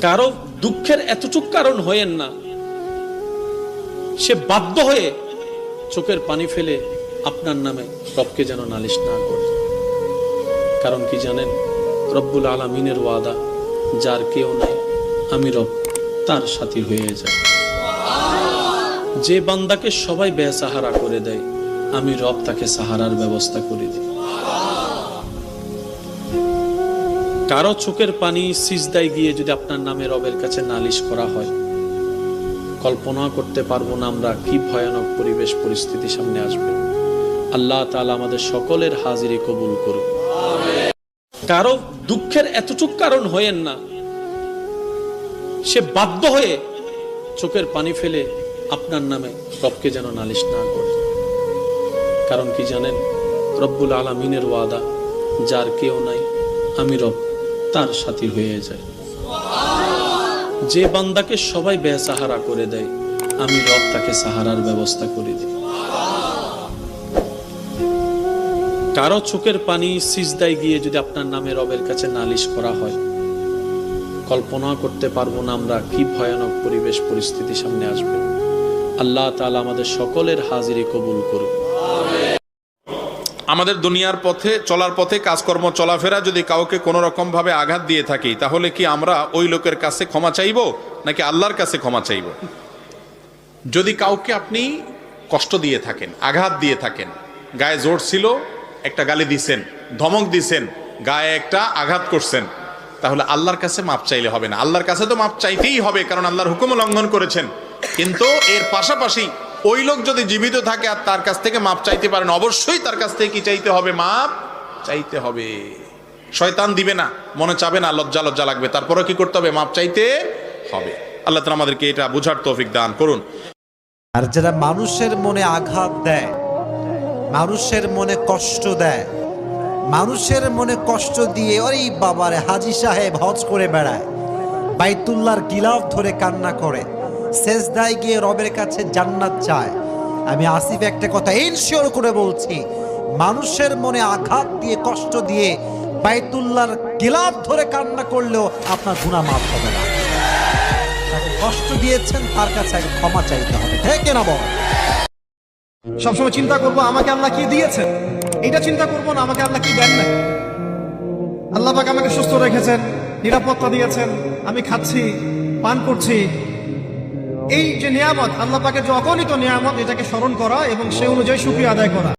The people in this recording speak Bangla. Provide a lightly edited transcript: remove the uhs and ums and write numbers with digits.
কারো দুঃখের এতটুক কারণ হয়েন না সে বাধ্য হয়ে চোখের পানি ফেলে আপনার নামে রবকে যেন নালিশ না করে। কারণ কি জানেন, রব্বুল আলামিনের ওয়াদা, যার কেউ নাই আমি রব তার সাথী হয়ে যায়। যে বান্দাকে সবাই বেসাহারা করে দেয়, আমি রব তাকে সাহারার ব্যবস্থা করে দিই। কারো চোখের পানি সিজদায় গিয়ে যদি আপনার নামে রবের কাছে নালিশ করা হয়, কল্পনা করতে পারবো না আমরা কি ভয়ানক পরিবেশ পরিস্থিতি সামনে আসবে। আল্লাহ তাআলা আমাদের সকলের হাজিরি কবুল করুন। কারো দুঃখের এতটুক কারণ হয়েন না সে বাধ্য হয়ে চোখের পানি ফেলে আপনার নামে রবকে যেন নালিশ না করে। কারণ কি জানেন, রব্বুল আলামিনের ওয়াদা, যার কেউ নাই আমি রব তার সাথী হয়ে যায়। যে বান্দাকে সবাই বেসাহারা করে দেয়, আমি রব তাকে সাহারার ব্যবস্থা করে দিই। কারো চোখের পানি সিজদায় গিয়ে যদি আপনার নামে রবের কাছে নালিশ করা হয়, কল্পনা করতে পারবো না আমরা কি ভয়ানক পরিবেশ পরিস্থিতি সামনে আসবে। আল্লাহ তাআলা আমাদের সকলের হাজিরি কবুল করুন। আমাদের দুনিয়ার পথে চলার পথে কাজকর্ম চলাফেরা যদি কাউকে কোনো রকম ভাবে আঘাত দিয়ে থাকি, তাহলে কি আমরা ওই লোকের কাছে ক্ষমা চাইব নাকি আল্লাহর কাছে ক্ষমা চাইব? যদি কাউকে আপনি কষ্ট দিয়ে থাকেন, আঘাত দিয়ে থাকেন, গায়ে জোর ছিল একটা গালি দিছেন, ধমক দিছেন, গায়ে একটা আঘাত করছেন, তাহলে আল্লাহর কাছে মাপ চাইলে হবে না। আল্লাহর কাছে তো মাপ চাইতেই হবে, কারণ আল্লাহর হুকুম লঙ্ঘন করেছেন। কিন্তু এর পাশাপাশি ওই লোক যদি জীবিত থাকে আর তার কাছ থেকে মাপ চাইতে পারেন, অবশ্যই তার কাছ থেকে কি চাইতে হবে? মাপ চাইতে হবে। শয়তান দিবে না, মনে চাবে না, লজ্জা লজ্জা লাগবে, তারপরে কি করতে হবে? মাপ চাইতে হবে। আল্লাহ তাআলা আমাদেরকে এটা বুঝার তৌফিক দান করুন। আর যারা মানুষের মনে আঘাত দেয়, মানুষের মনে কষ্ট দেয়, মানুষের মনে কষ্ট দিয়ে ওরে বাবারে হাজী সাহেব হজ করে বেড়ায়, বাইতুল্লাহর গিলাফ ধরে কান্না করে, সেজদায় গিয়ে রবের কাছে জান্নাত চায়, আমি আসিফ একটা কথা ইনশিওর করে বলছি, মানুষের মনে আঘাত দিয়ে কষ্ট দিয়ে বাইতুল্লাহর গিলাফ ধরে কান্না করলেও আপনার গুনাহ মাফ হবে না। তাকে কষ্ট দিয়েছেন, তার কাছে আগে ক্ষমা চাইতে হবে, ঠিক না বল? সবসময় চিন্তা করবো আমাকে আল্লাহ কি দিয়েছেন, এটা চিন্তা করবো না আমাকে আল্লাহ কি দেন না। আল্লাহ পাক আমাকে সুস্থ রেখেছেন, নিরাপত্তা দিয়েছেন, আমি খাচ্ছি, পান করছি। এই যে নিয়ামত, আল্লাহ পাকের যে অগণিত নিয়ামত, এটাকে স্মরণ করা এবং সে অনুযায়ী শুকরিয়া আদায় করা।